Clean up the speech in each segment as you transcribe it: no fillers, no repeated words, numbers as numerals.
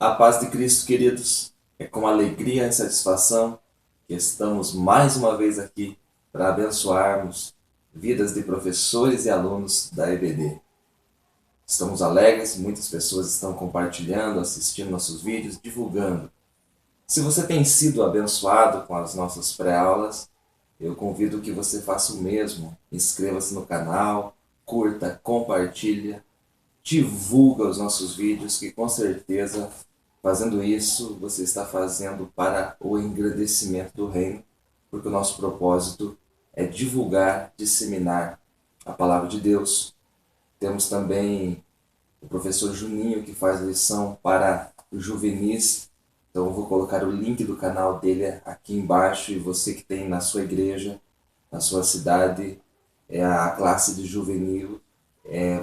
A paz de Cristo, queridos. É com alegria e satisfação que estamos mais uma vez aqui para abençoarmos vidas de professores e alunos da EBD. Estamos alegres, muitas pessoas estão compartilhando, assistindo nossos vídeos, divulgando. Se você tem sido abençoado com as nossas pré-aulas, eu convido que você faça o mesmo. Inscreva-se no canal, curta, compartilha, divulga os nossos vídeos, que com certeza, fazendo isso, você está fazendo para o engrandecimento do reino, porque o nosso propósito é divulgar, disseminar a palavra de Deus. Temos também o professor Juninho, que faz lição para os juvenis. Então eu vou colocar o link do canal dele aqui embaixo, e você que tem na sua igreja, na sua cidade, a classe de juvenil,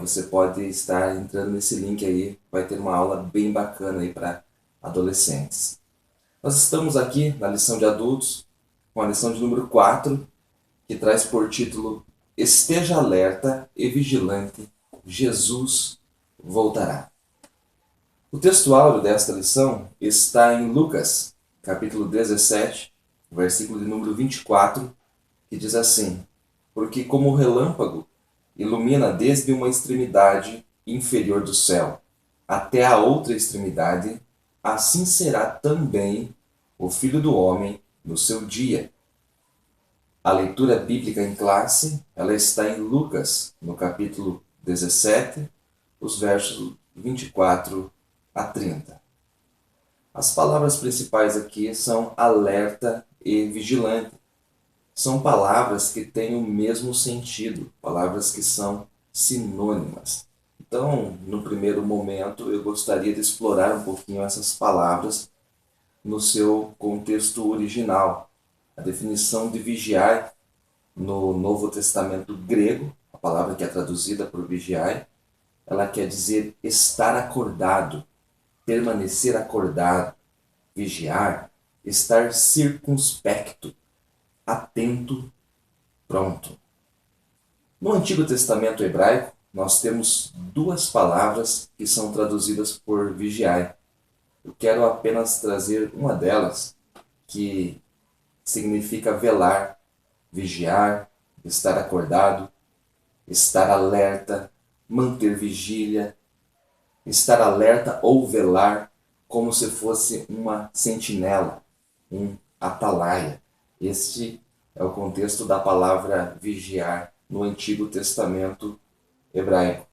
você pode estar entrando nesse link aí, vai ter uma aula bem bacana aí para adolescentes. Nós estamos aqui na lição de adultos, com a lição de número 4, que traz por título Esteja alerta e vigilante, Jesus voltará. O texto áureo desta lição está em Lucas, capítulo 17, versículo de número 24, que diz assim: Porque como o relâmpago ilumina desde uma extremidade inferior do céu até a outra extremidade, assim será também o Filho do Homem no seu dia. A leitura bíblica em classe, ela está em Lucas, no capítulo 17, os versos 24 a 30. As palavras principais aqui são alerta e vigilante. São palavras que têm o mesmo sentido, palavras que são sinônimas. Então, no primeiro momento, eu gostaria de explorar um pouquinho essas palavras no seu contexto original. A definição de vigiar no Novo Testamento grego, a palavra que é traduzida por vigiar, ela quer dizer estar acordado, permanecer acordado, vigiar, estar circunspecto, atento, pronto. No Antigo Testamento hebraico, nós temos duas palavras que são traduzidas por vigiar. Eu quero apenas trazer uma delas, que significa velar, vigiar, estar acordado, estar alerta, manter vigília, estar alerta ou velar, como se fosse uma sentinela, um atalaia. Este é o contexto da palavra vigiar no Antigo Testamento hebraico.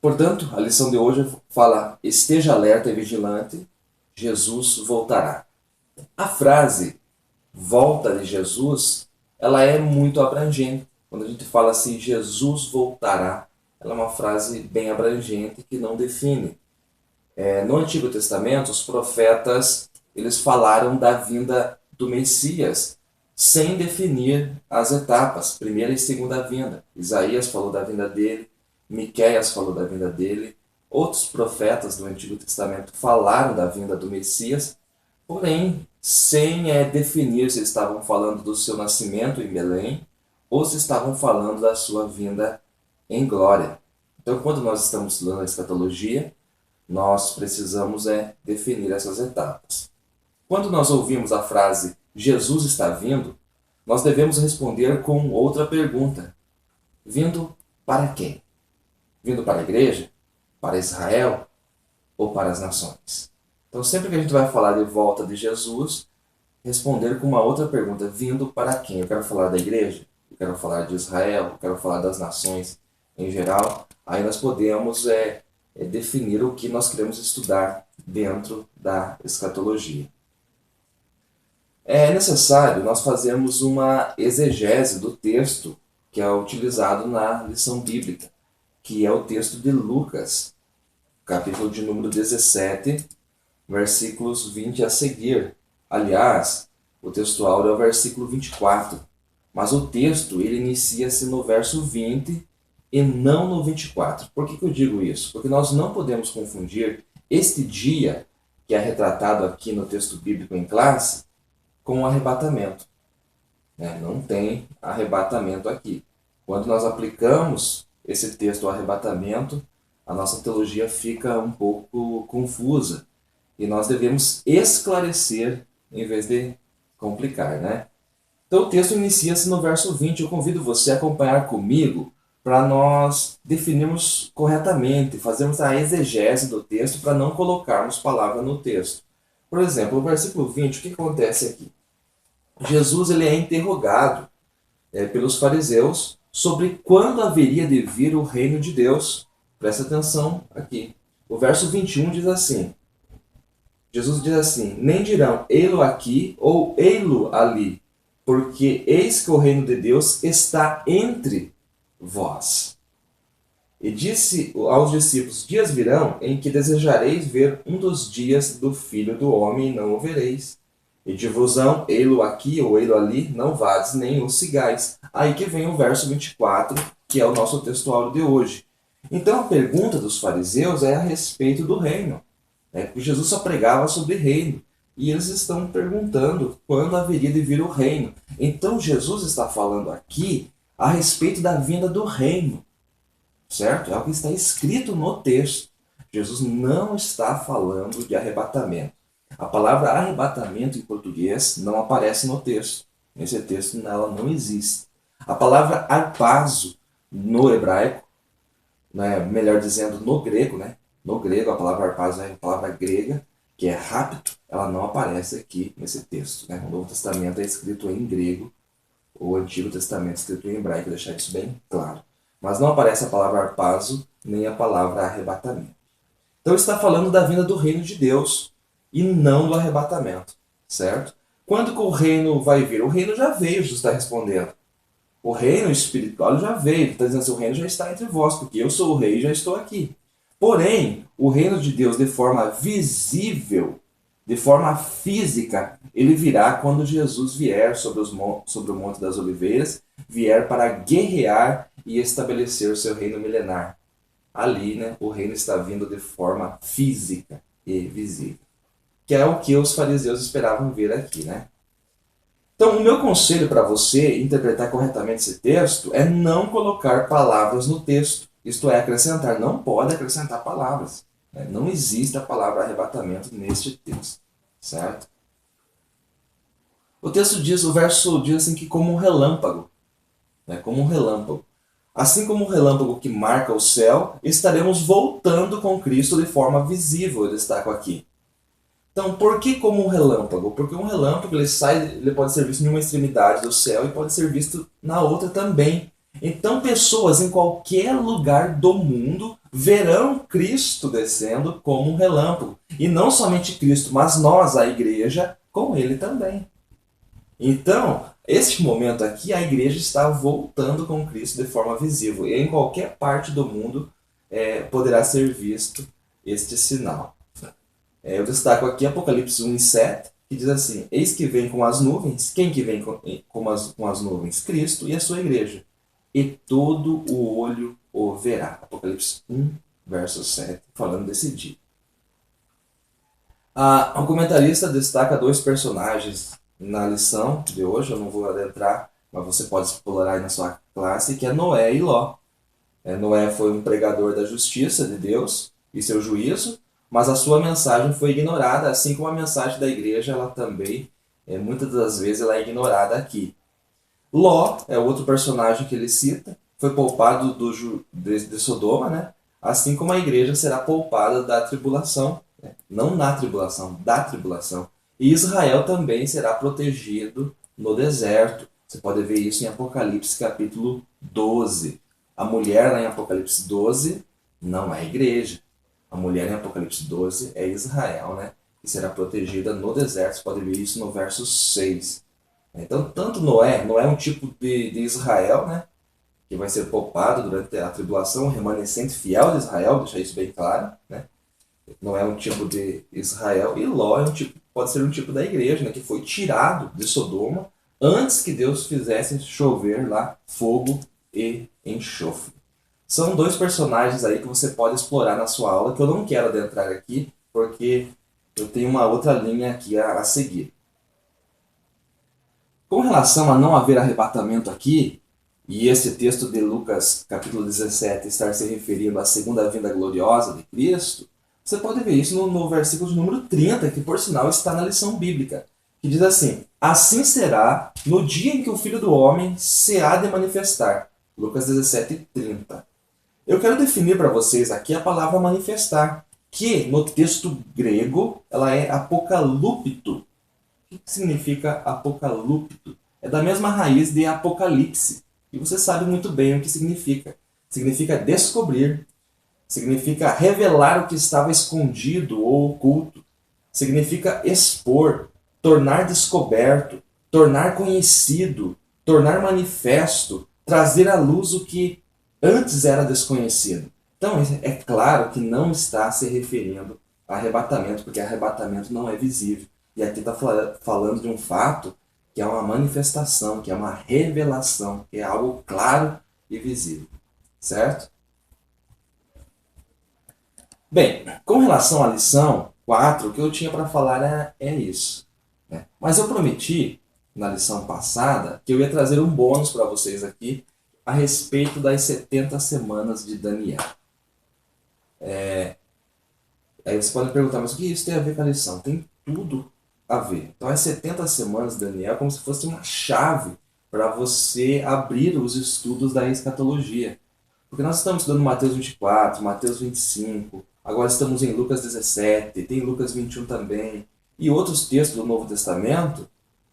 Portanto, a lição de hoje fala: esteja alerta e vigilante, Jesus voltará. A frase volta de Jesus, ela é muito abrangente. Quando a gente fala assim, Jesus voltará, ela é uma frase bem abrangente que não define. No Antigo Testamento, os profetas eles falaram da vinda do Messias sem definir as etapas, primeira e segunda vinda. Isaías falou da vinda dele, Miqueias falou da vinda dele, outros profetas do Antigo Testamento falaram da vinda do Messias, porém sem definir se estavam falando do seu nascimento em Belém ou se estavam falando da sua vinda em glória. Então, quando nós estamos estudando a escatologia, nós precisamos definir essas etapas. Quando nós ouvimos a frase Jesus está vindo, nós devemos responder com outra pergunta. Vindo para quem? Vindo para a igreja? Para Israel? Ou para as nações? Então, sempre que a gente vai falar de volta de Jesus, responder com uma outra pergunta. Vindo para quem? Eu quero falar da igreja? Eu quero falar de Israel? Eu quero falar das nações em geral? Aí nós podemos definir o que nós queremos estudar dentro da escatologia. É necessário nós fazermos uma exegese do texto que é utilizado na lição bíblica, que é o texto de Lucas, capítulo de número 17, versículos 20 a seguir. Aliás, o texto áureo é o versículo 24, mas o texto ele inicia-se no verso 20 e não no 24. Por que eu digo isso? Porque nós não podemos confundir este dia, que é retratado aqui no texto bíblico em classe, com o arrebatamento. Não tem arrebatamento aqui. Quando nós aplicamos esse texto ao arrebatamento, a nossa teologia fica um pouco confusa. E nós devemos esclarecer em vez de complicar, né? Então o texto inicia-se no verso 20. Eu convido você a acompanhar comigo para nós definirmos corretamente, fazermos a exegese do texto para não colocarmos palavra no texto. Por exemplo, o versículo 20, o que acontece aqui? Jesus ele é interrogado pelos fariseus sobre quando haveria de vir o reino de Deus. Presta atenção aqui. O verso 21 diz assim, Jesus diz assim, nem dirão ei-lo aqui ou ei-lo ali, porque eis que o reino de Deus está entre vós. E disse aos discípulos, dias virão em que desejareis ver um dos dias do Filho do Homem e não o vereis. E de vosão, ei-lo aqui ou ei-lo ali, não vades nem o sigais. Aí que vem o verso 24, que é o nosso textuário de hoje. Então a pergunta dos fariseus é a respeito do reino. Porque Jesus só pregava sobre reino. E eles estão perguntando quando haveria de vir o reino. Então Jesus está falando aqui a respeito da vinda do reino. Certo? É o que está escrito no texto. Jesus não está falando de arrebatamento. A palavra arrebatamento em português não aparece no texto. Nesse texto ela não existe. A palavra harpazo no hebraico, né, melhor dizendo no grego, né? No grego a palavra harpazo é a palavra grega, que é rapto, ela não aparece aqui nesse texto. Né? O Novo Testamento é escrito em grego, o Antigo Testamento é escrito em hebraico, deixar isso bem claro. Mas não aparece a palavra harpazo, nem a palavra arrebatamento. Então está falando da vinda do reino de Deus e não do arrebatamento, certo? Quando que o reino vai vir? O reino já veio, Jesus está respondendo. O reino espiritual já veio, ele está dizendo assim, o reino já está entre vós, porque eu sou o rei e já estou aqui. Porém, o reino de Deus de forma visível, de forma física, ele virá quando Jesus vier sobre o Monte das Oliveiras, vier para guerrear e estabelecer o seu reino milenar. Ali, né, o reino está vindo de forma física e visível. Que é o que os fariseus esperavam ver aqui, né? Então, o meu conselho para você interpretar corretamente esse texto é não colocar palavras no texto. Isto é, acrescentar. Não pode acrescentar palavras. Né? Não existe a palavra arrebatamento neste texto. Certo? O texto diz, o verso diz assim que como um relâmpago. Né? Como um relâmpago. Assim como o relâmpago que marca o céu, estaremos voltando com Cristo de forma visível, eu destaco aqui. Então, por que como um relâmpago? Porque um relâmpago ele pode ser visto em uma extremidade do céu e pode ser visto na outra também. Então, pessoas em qualquer lugar do mundo verão Cristo descendo como um relâmpago. E não somente Cristo, mas nós, a igreja, com ele também. Então, este momento aqui, a igreja está voltando com Cristo de forma visível. E em qualquer parte do mundo poderá ser visto este sinal. Eu destaco aqui Apocalipse 1 e 7, que diz assim, eis que vem com as nuvens. Quem que vem com as nuvens? Cristo e a sua igreja. E todo o olho o verá. Apocalipse 1, verso 7, falando desse dia. O comentarista destaca dois personagens na lição de hoje, eu não vou adentrar, mas você pode explorar aí na sua classe, que é Noé e Ló. Noé foi um pregador da justiça de Deus e seu juízo, mas a sua mensagem foi ignorada, assim como a mensagem da igreja, ela também, muitas das vezes, ela é ignorada aqui. Ló é outro personagem que ele cita, foi poupado de Sodoma, né? Assim como a igreja será poupada da tribulação, né? Não na tribulação, da tribulação. E Israel também será protegido no deserto. Você pode ver isso em Apocalipse capítulo 12. A mulher lá em Apocalipse 12 não é a igreja. A mulher em Apocalipse 12 é Israel, né? Que será protegida no deserto. Você pode ver isso no verso 6. Então, tanto Noé é um tipo de Israel, né? Que vai ser poupado durante a tribulação, o remanescente fiel de Israel, deixa isso bem claro, né? Noé é um tipo de Israel, e Ló pode ser um tipo da igreja, né? Que foi tirado de Sodoma antes que Deus fizesse chover lá fogo e enxofre. São dois personagens aí que você pode explorar na sua aula, que eu não quero adentrar aqui, porque eu tenho uma outra linha aqui a seguir. Com relação a não haver arrebatamento aqui, e esse texto de Lucas, capítulo 17, estar se referindo à segunda vinda gloriosa de Cristo, você pode ver isso no versículo de número 30, que por sinal está na lição bíblica, que diz assim: assim será no dia em que o Filho do Homem se há de manifestar. Lucas 17, 30. Eu quero definir para vocês aqui a palavra manifestar, que no texto grego ela é apocalúpito. O que significa apocalúpito? É da mesma raiz de apocalipse. E você sabe muito bem o que significa. Significa descobrir. Significa revelar o que estava escondido ou oculto. Significa expor, tornar descoberto, tornar conhecido, tornar manifesto, trazer à luz o que antes era desconhecido. Então, é claro que não está se referindo a arrebatamento, porque arrebatamento não é visível. E aqui está falando de um fato que é uma manifestação, que é uma revelação, que é algo claro e visível. Certo? Bem, com relação à lição 4, o que eu tinha para falar é isso. Né? Mas eu prometi, na lição passada, que eu ia trazer um bônus para vocês aqui a respeito das 70 semanas de Daniel. Aí você pode perguntar, mas o que isso tem a ver com a lição? Tem tudo a ver. Então, as 70 semanas de Daniel é como se fosse uma chave para você abrir os estudos da escatologia. Porque nós estamos estudando Mateus 24, Mateus 25, agora estamos em Lucas 17, tem Lucas 21 também, e outros textos do Novo Testamento,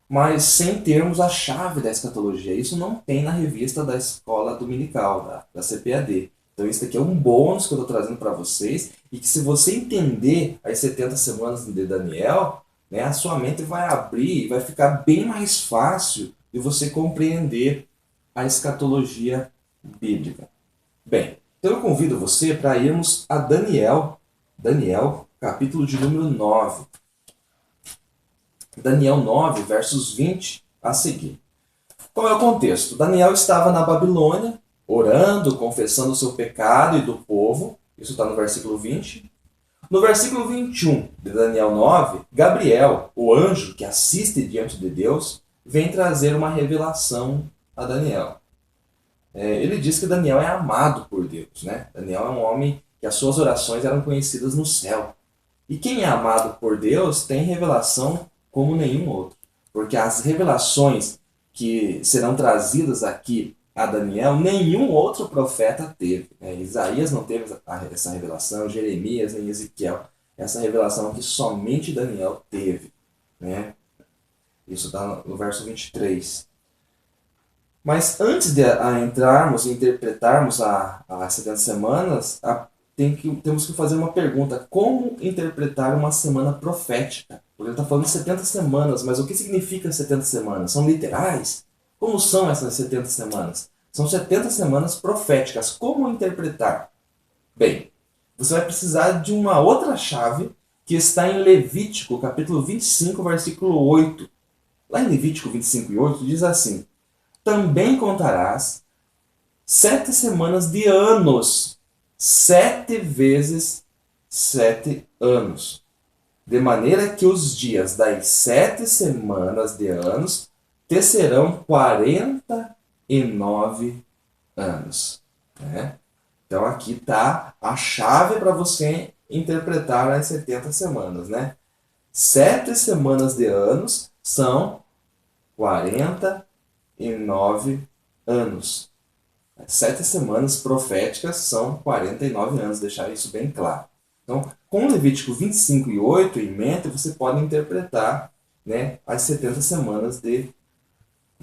mas sem termos a chave da escatologia. Isso não tem na revista da escola dominical, da CPAD. Então isso aqui é um bônus que eu estou trazendo para vocês, e que se você entender as 70 semanas de Daniel, né, a sua mente vai abrir e vai ficar bem mais fácil de você compreender a escatologia bíblica. Bem, então eu convido você para irmos a Daniel, capítulo de número 9. Daniel 9, versos 20 a seguir. Qual é o contexto? Daniel estava na Babilônia, orando, confessando o seu pecado e do povo. Isso está no versículo 20. No versículo 21 de Daniel 9, Gabriel, o anjo que assiste diante de Deus, vem trazer uma revelação a Daniel. Ele diz que Daniel é amado por Deus. Né? Daniel é um homem que as suas orações eram conhecidas no céu. E quem é amado por Deus tem revelação como nenhum outro. Porque as revelações que serão trazidas aqui a Daniel, nenhum outro profeta teve. Isaías não teve essa revelação, Jeremias nem Ezequiel. Essa revelação que somente Daniel teve. Né? Isso está no verso 23. Mas antes de entrarmos e interpretarmos as 70 semanas, temos que fazer uma pergunta. Como interpretar uma semana profética? Porque ele está falando de 70 semanas, mas o que significa 70 semanas? São literais? Como são essas 70 semanas? São 70 semanas proféticas. Como interpretar? Bem, você vai precisar de uma outra chave que está em Levítico, capítulo 25, versículo 8. Lá em Levítico 25 e 8 diz assim: também contarás 7 semanas de anos, 7 vezes 7 anos. De maneira que os dias das 7 semanas de anos te serão 49 anos. Né? Então aqui está a chave para você interpretar as 70 semanas. Né? 7 semanas de anos são 49 anos. 7 semanas proféticas são 49 anos, deixar isso bem claro. Então, com Levítico 25 e 8 em mente, você pode interpretar, né, as 70 semanas de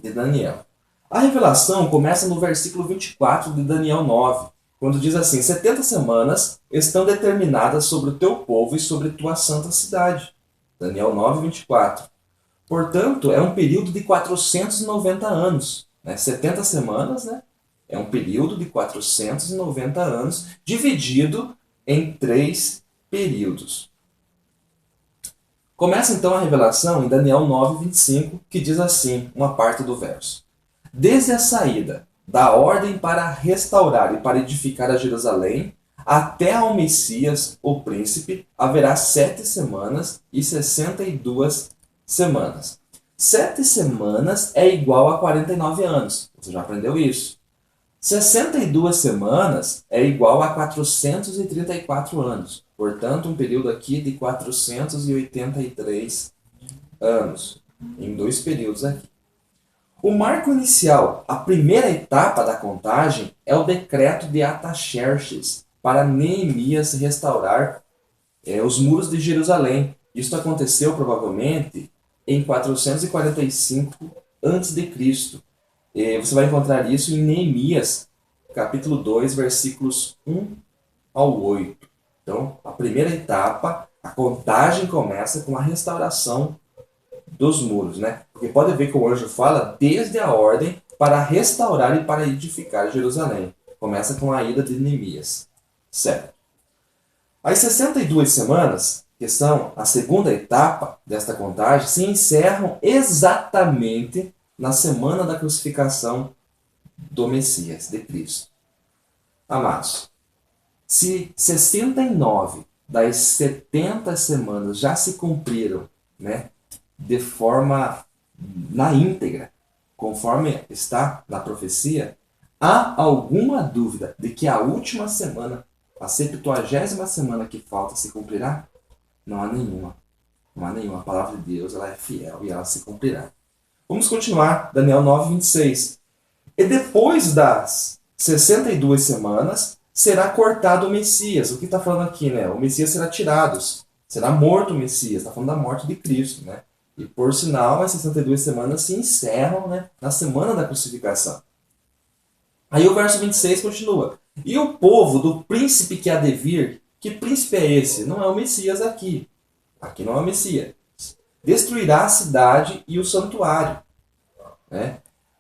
Daniel. A revelação começa no versículo 24 de Daniel 9, quando diz assim: 70 semanas estão determinadas sobre o teu povo e sobre tua santa cidade. Daniel 9, 24. Portanto, é um período de 490 anos. Né? 70 semanas, né? É um período de 490 anos, dividido em 3 períodos. Começa então a revelação em Daniel 9, 25, que diz assim, uma parte do verso: desde a saída da ordem para restaurar e para edificar a Jerusalém, até ao Messias, o príncipe, haverá 7 semanas e 62 semanas. 7 semanas é igual a 49 anos. Você já aprendeu isso. 62 semanas é igual a 434 anos. Portanto, um período aqui de 483 anos. Em dois períodos aqui. O marco inicial, a primeira etapa da contagem, é o decreto de Artaxerxes para Neemias restaurar os muros de Jerusalém. Isso aconteceu provavelmente em 445 a.C. Você vai encontrar isso em Neemias, capítulo 2, versículos 1 ao 8. Então, a primeira etapa, a contagem começa com a restauração dos muros, né? Porque pode ver que o anjo fala desde a ordem para restaurar e para edificar Jerusalém. Começa com a ida de Neemias. Certo. As 62 semanas, que são a segunda etapa desta contagem, se encerram exatamente na semana da crucificação do Messias, de Cristo. Amados, se 69 das 70 semanas já se cumpriram, né, de forma na íntegra, conforme está na profecia, há alguma dúvida de que a última semana, a 70ª semana que falta, se cumprirá? Não há nenhuma. Não há nenhuma. A palavra de Deus, ela é fiel e ela se cumprirá. Vamos continuar. Daniel 9, 26. E depois das 62 semanas, será cortado o Messias. O que está falando aqui, né? O Messias será tirado. Será morto o Messias. Está falando da morte de Cristo, né? E por sinal, as 62 semanas se encerram, né, na semana da crucificação. Aí o verso 26 continua. E o povo do príncipe que há de vir, que príncipe é esse? Não é o Messias aqui. Aqui não é o Messias. Destruirá a cidade e o santuário. Né?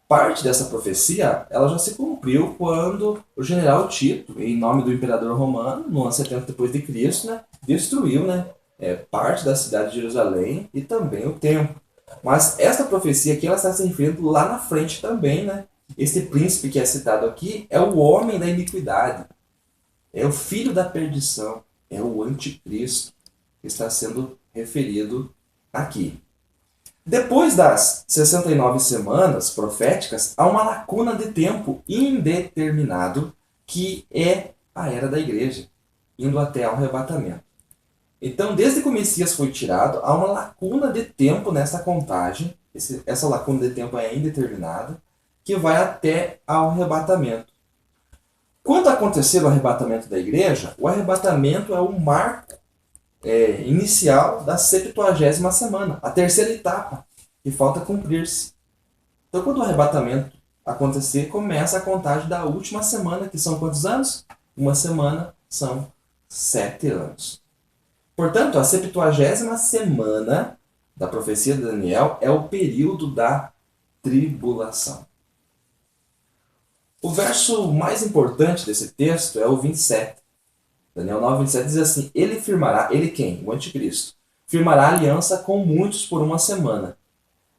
Parte dessa profecia ela já se cumpriu quando o general Tito, em nome do imperador romano, no ano 70 depois de Cristo, né, destruiu, né, parte da cidade de Jerusalém e também o templo. Mas esta profecia aqui ela está se referindo lá na frente também, né? Esse príncipe que é citado aqui é o homem da iniquidade, é o filho da perdição, é o anticristo que está sendo referido aqui. Depois das 69 semanas proféticas, há uma lacuna de tempo indeterminado que é a era da igreja, indo até ao arrebatamento. Então, desde que o Messias foi tirado, há uma lacuna de tempo nessa contagem. Essa lacuna de tempo é indeterminada, que vai até ao arrebatamento. Quando acontecer o arrebatamento da igreja, o arrebatamento é o marco inicial da 70ª semana, a terceira etapa, que falta cumprir-se. Então, quando o arrebatamento acontecer, começa a contagem da última semana, que são quantos anos? Uma semana são 7 anos. Portanto, a 70ª semana da profecia de Daniel é o período da tribulação. O verso mais importante desse texto é o 27. Daniel 9, 27 diz assim: ele firmará, ele quem? O anticristo. Firmará aliança com muitos por uma semana.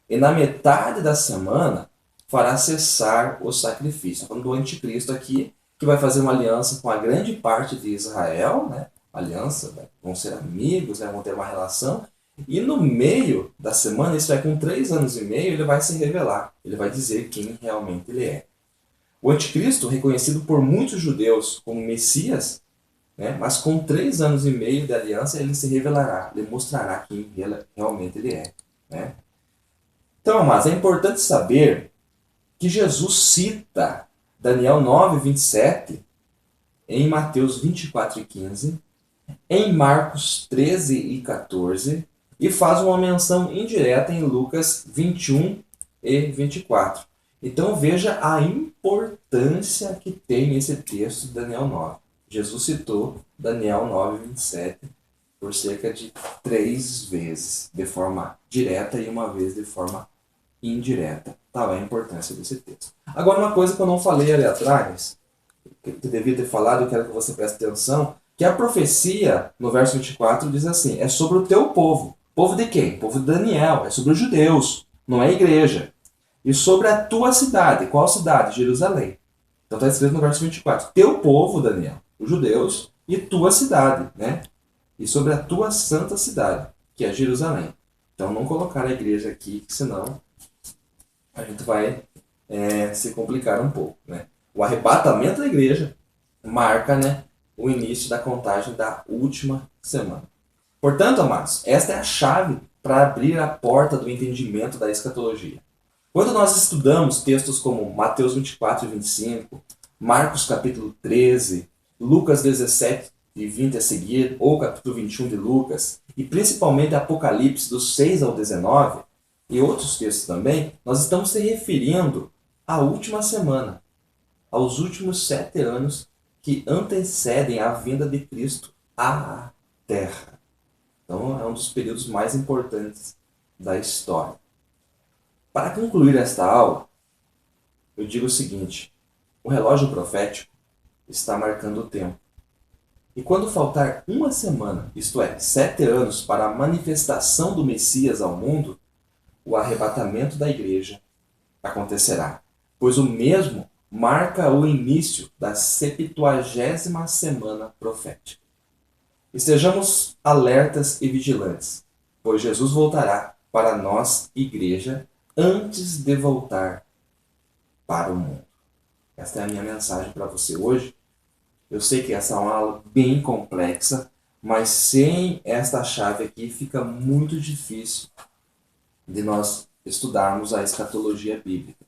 E na metade da semana fará cessar o sacrifício. Falando do anticristo aqui, que vai fazer uma aliança com a grande parte de Israel, né? Aliança, vão ser amigos, né? Vão ter uma relação. E no meio da semana, isso é com 3 anos e meio, ele vai se revelar. Ele vai dizer quem realmente ele é. O anticristo, reconhecido por muitos judeus como Messias, né? Mas com 3 anos e meio de aliança, ele se revelará, ele mostrará quem realmente ele é. Né? Então, amados, é importante saber que Jesus cita Daniel 9, 27 em Mateus 24 e 15, em Marcos 13 e 14, e faz uma menção indireta em Lucas 21 e 24. Então veja a importância que tem esse texto de Daniel 9. Jesus citou Daniel 9, 27 por cerca de 3 vezes, de forma direta e uma vez de forma indireta. Tá lá a importância desse texto. Agora, uma coisa que eu não falei ali atrás, que eu devia ter falado, eu quero que você preste atenção, que a profecia, no verso 24, diz assim, é sobre o teu povo. Povo de quem? Povo de Daniel, é sobre os judeus, não é a igreja. E sobre a tua cidade. Qual cidade? Jerusalém. Então está escrito no verso 24. Teu povo, Daniel, os judeus, e tua cidade, né? E sobre a tua santa cidade, que é Jerusalém. Então não colocar a igreja aqui, senão a gente vai se complicar um pouco, né? O arrebatamento da igreja marca, né, o início da contagem da última semana. Portanto, amados, esta é a chave para abrir a porta do entendimento da escatologia. Quando nós estudamos textos como Mateus 24 e 25, Marcos capítulo 13, Lucas 17 e 20 a seguir, ou capítulo 21 de Lucas, e principalmente Apocalipse dos 6 ao 19, e outros textos também, nós estamos se referindo à última semana, aos últimos 7 anos que antecedem a vinda de Cristo à Terra. Então é um dos períodos mais importantes da história. Para concluir esta aula, eu digo o seguinte: o relógio profético está marcando o tempo. E quando faltar uma semana, isto é, 7 anos, para a manifestação do Messias ao mundo, o arrebatamento da igreja acontecerá, pois o mesmo marca o início da 70ª semana profética. Estejamos alertas e vigilantes, pois Jesus voltará para nós, igreja, antes de voltar para o mundo. Esta é a minha mensagem para você hoje. Eu sei que essa é uma aula bem complexa, mas sem esta chave aqui fica muito difícil de nós estudarmos a escatologia bíblica.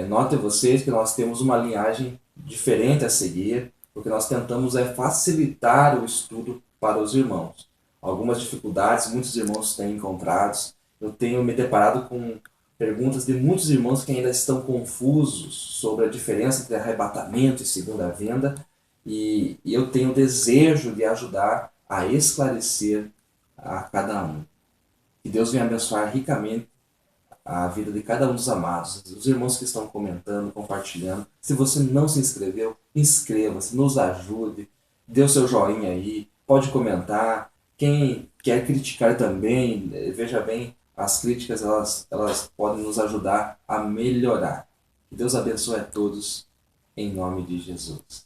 Notem vocês que nós temos uma linhagem diferente a seguir, porque nós tentamos facilitar o estudo para os irmãos. Algumas dificuldades muitos irmãos têm encontrado. Eu tenho me deparado com perguntas de muitos irmãos que ainda estão confusos sobre a diferença entre arrebatamento e segunda vinda, e eu tenho o desejo de ajudar a esclarecer a cada um. Que Deus venha abençoar ricamente a vida de cada um dos amados, os irmãos que estão comentando, compartilhando. Se você não se inscreveu, inscreva-se, nos ajude, dê o seu joinha aí, pode comentar. Quem quer criticar também, veja bem, as críticas elas podem nos ajudar a melhorar. Que Deus abençoe a todos, em nome de Jesus.